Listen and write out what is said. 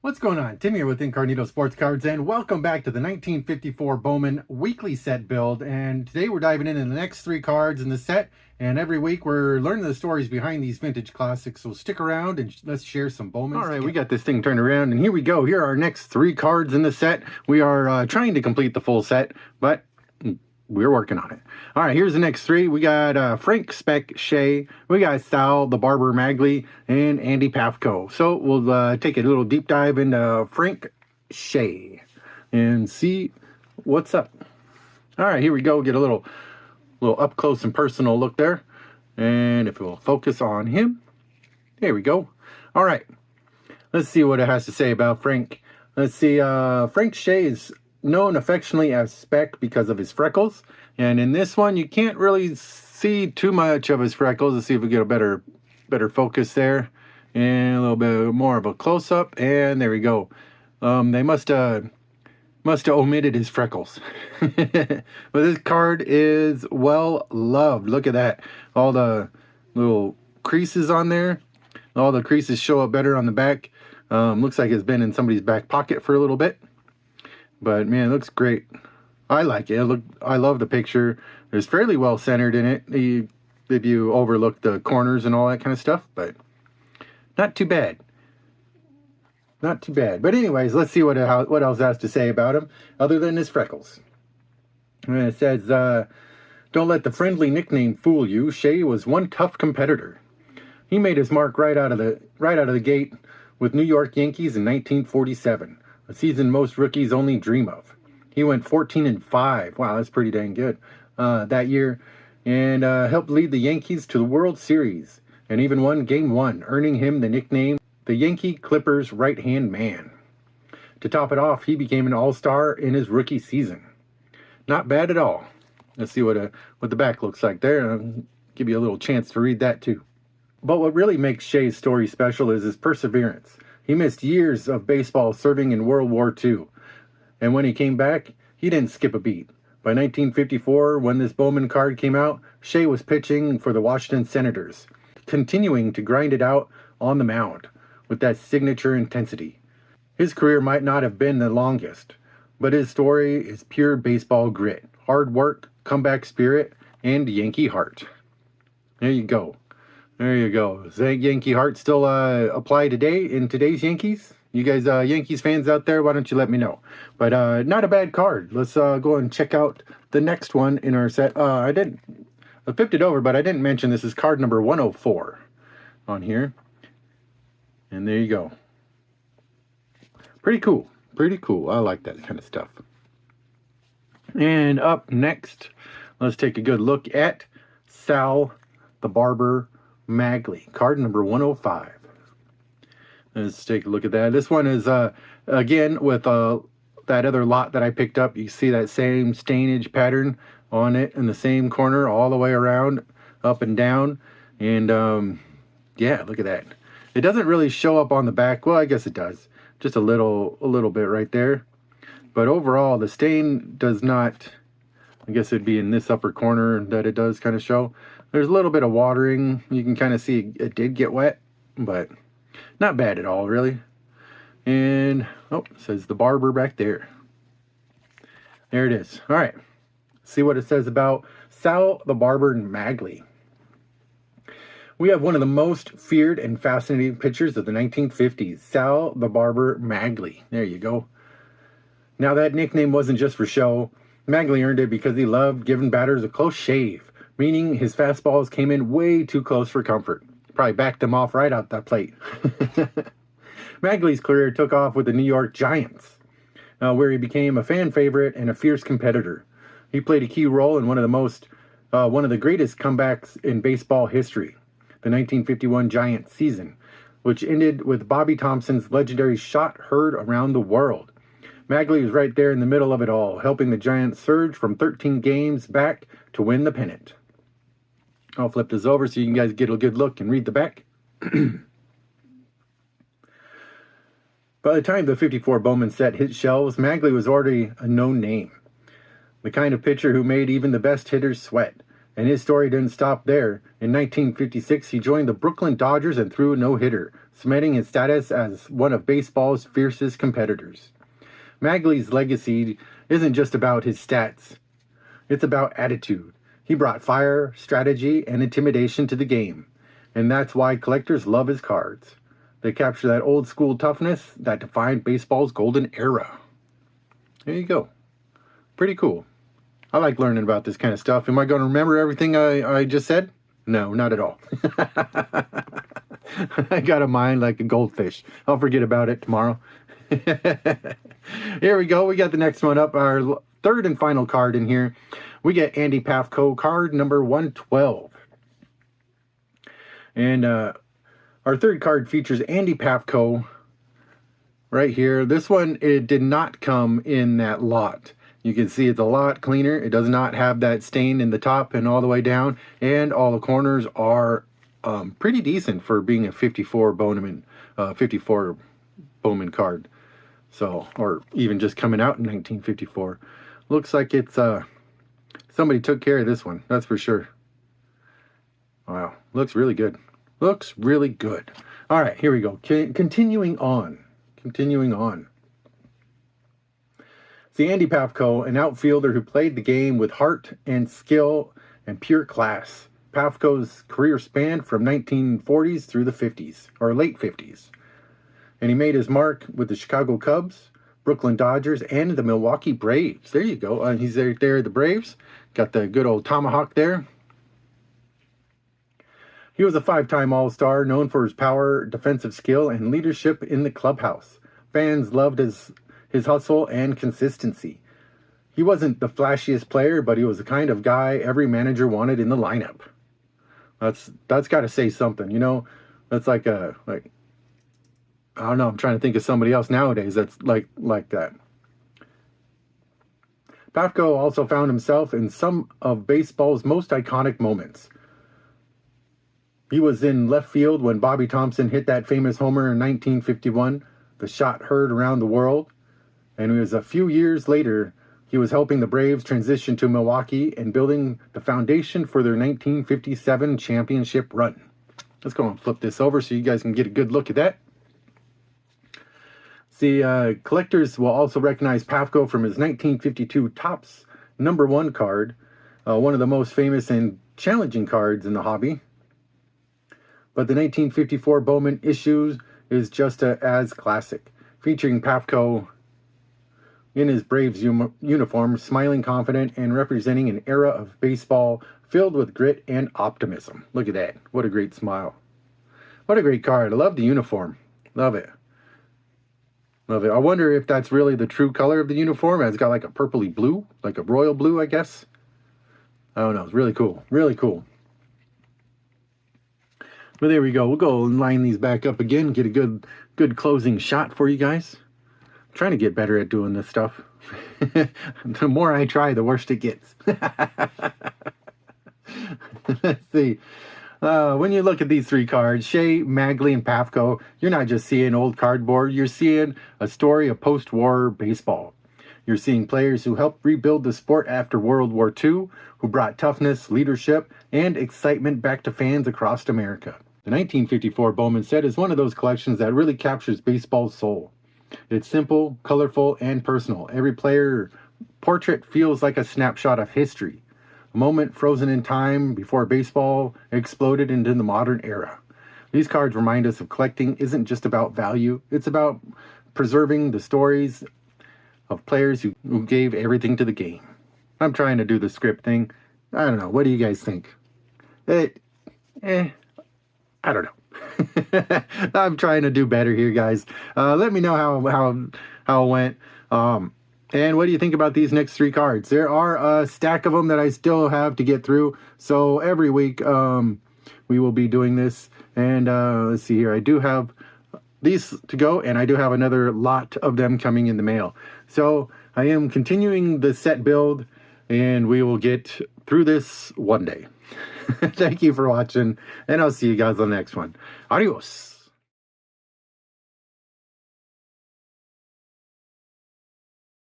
What's going on? Tim here with In-Card-Neeto Sports Cards, and welcome back to the 1954 Bowman weekly set build. And today we're diving into the next three cards in the set, and every week we're learning the stories behind these vintage classics. So stick around and let's share some Bowmans. All right, we got this thing turned around, and here we go. Here are our next three cards in the set. We are trying to complete the full set, but we're working on it. All right, here's the next three. We got Frank, Spec, Shea. We got Sal, the Barber, Maglie, and Andy Pafko. So we'll take a little deep dive into Frank, Shea and see what's up. All right, here we go. Get a little up close and personal look there. And if we'll focus on him, there we go. All right, let's see what it has to say about Frank. Let's see. Frank Shea is known affectionately as Spec because of his freckles, and in this one you can't really see too much of his freckles. Let's see if we get a better focus there, and a little bit more of a close-up, and there we go. They must have omitted his freckles. But this card is well loved. Look at that, all the little creases on there. All the creases show up better on the back. Looks like it's been in somebody's back pocket for a little bit. But man, it looks great. I like it. I love the picture. It's fairly well centered in it. If you overlook the corners and all that kind of stuff, but not too bad. Not too bad. But anyways, let's see what else it has to say about him other than his freckles. And it says, "Don't let the friendly nickname fool you. Shea was one tough competitor. He made his mark right out of the gate with New York Yankees in 1947." A season most rookies only dream of. He went 14-5. Wow, that's pretty dang good that year. And helped lead the Yankees to the World Series. And even won Game 1, earning him the nickname the Yankee Clippers right-hand man. To top it off, he became an all-star in his rookie season. Not bad at all. Let's see what the back looks like there. I'll give you a little chance to read that too. But what really makes Shea's story special is his perseverance. He missed years of baseball serving in World War II. And when he came back, he didn't skip a beat. By 1954, when this Bowman card came out, Shea was pitching for the Washington Senators, continuing to grind it out on the mound with that signature intensity. His career might not have been the longest, but his story is pure baseball grit, hard work, comeback spirit, and Yankee heart. There you go. There you go. Does that Yankee heart still apply today in today's Yankees? You guys Yankees fans out there, why don't you let me know? But not a bad card. Let's go and check out the next one in our set. I flipped it over, but I didn't mention this is card number 104 on here. And there you go. Pretty cool. Pretty cool. I like that kind of stuff. And up next, let's take a good look at Sal, the Barber, Maglie, card number 105. Let's take a look at that. This one is, again, with that other lot that I picked up. You see that same stainage pattern on it in the same corner all the way around, up and down. And, yeah, look at that. It doesn't really show up on the back. Well, I guess it does. Just a little bit right there. But overall, the stain does not, I guess it'd be in this upper corner that it does kind of show. There's a little bit of watering. You can kind of see it did get wet, but not bad at all, really. And, oh, it says the Barber back there. There it is. All right. See what it says about Sal, the Barber, and Maglie. We have one of the most feared and fascinating pitchers of the 1950s, Sal, the Barber, Maglie. There you go. Now, that nickname wasn't just for show. Maglie earned it because he loved giving batters a close shave, meaning his fastballs came in way too close for comfort. Probably backed him off right out that plate. Maglie's career took off with the New York Giants, where he became a fan favorite and a fierce competitor. He played a key role in one of the greatest comebacks in baseball history, the 1951 Giants season, which ended with Bobby Thompson's legendary shot heard around the world. Maglie was right there in the middle of it all, helping the Giants surge from 13 games back to win the pennant. I'll flip this over so you guys get a good look and read the back. By the time the 54 Bowman set hit shelves, Maglie was already a known name. The kind of pitcher who made even the best hitters sweat. And his story didn't stop there. In 1956, he joined the Brooklyn Dodgers and threw a no-hitter, cementing his status as one of baseball's fiercest competitors. Maglie's legacy isn't just about his stats. It's about attitude. He brought fire, strategy, and intimidation to the game. And that's why collectors love his cards. They capture that old-school toughness that defined baseball's golden era. There you go. Pretty cool. I like learning about this kind of stuff. Am I going to remember everything I just said? No, not at all. I got a mind like a goldfish. I'll forget about it tomorrow. Here we go. We got the next one up. Our third and final card in here. We get Andy Pafko, card number 112. And our third card features Andy Pafko right here. This one, it did not come in that lot. You can see it's a lot cleaner. It does not have that stain in the top and all the way down. And all the corners are pretty decent for being a 54 Bowman card. So, or even just coming out in 1954. Looks like it's somebody took care of this one. That's for sure. Wow. Looks really good. Looks really good. All right, here we go. Continuing on. See, Andy Pafko, an outfielder who played the game with heart and skill and pure class. Pafko's career spanned from 1940s through the 50s, or late 50s. And he made his mark with the Chicago Cubs, Brooklyn Dodgers, and the Milwaukee Braves. There you go. He's there at the Braves. Got the good old tomahawk there. He was a 5-time All-Star, known for his power, defensive skill, and leadership in the clubhouse. Fans loved his hustle and consistency. He wasn't the flashiest player, but he was the kind of guy every manager wanted in the lineup. That's got to say something, you know. That's like I don't know. I'm trying to think of somebody else nowadays that's like that. Pafko also found himself in some of baseball's most iconic moments. He was in left field when Bobby Thompson hit that famous homer in 1951. The shot heard around the world. And it was a few years later, he was helping the Braves transition to Milwaukee and building the foundation for their 1957 championship run. Let's go and flip this over so you guys can get a good look at that. See, collectors will also recognize Pafko from his 1952 Topps #1 card, one of the most famous and challenging cards in the hobby. But the 1954 Bowman issue is just as classic, featuring Pafko in his Braves uniform, smiling confident and representing an era of baseball filled with grit and optimism. Look at that. What a great smile. What a great card. I love the uniform. Love it. Love it. I wonder if that's really the true color of the uniform. It's got like a purpley blue, like a royal blue, I guess. I don't know. It's really cool. Really cool. But there we go. We'll go and line these back up again. Get a good closing shot for you guys. I'm trying to get better at doing this stuff. The more I try, the worse it gets. Let's see. When you look at these three cards, Shea, Maglie, and Pafko, you're not just seeing old cardboard. You're seeing a story of post-war baseball. You're seeing players who helped rebuild the sport after World War II, who brought toughness, leadership, and excitement back to fans across America. The 1954 Bowman set is one of those collections that really captures baseball's soul. It's simple, colorful, and personal. Every player portrait feels like a snapshot of history, a moment frozen in time before baseball exploded into the modern era. These cards remind us of collecting isn't just about value, it's about preserving the stories of players who gave everything to the game. I'm trying to do the script thing. I don't know. What do you guys think? I don't know. I'm trying to do better here, guys. Let me know how it went. And what do you think about these next three cards? There are a stack of them that I still have to get through. So every week we will be doing this. And let's see here. I do have these to go, and I do have another lot of them coming in the mail. So I am continuing the set build, and we will get through this one day. Thank you for watching, and I'll see you guys on the next one. Adios.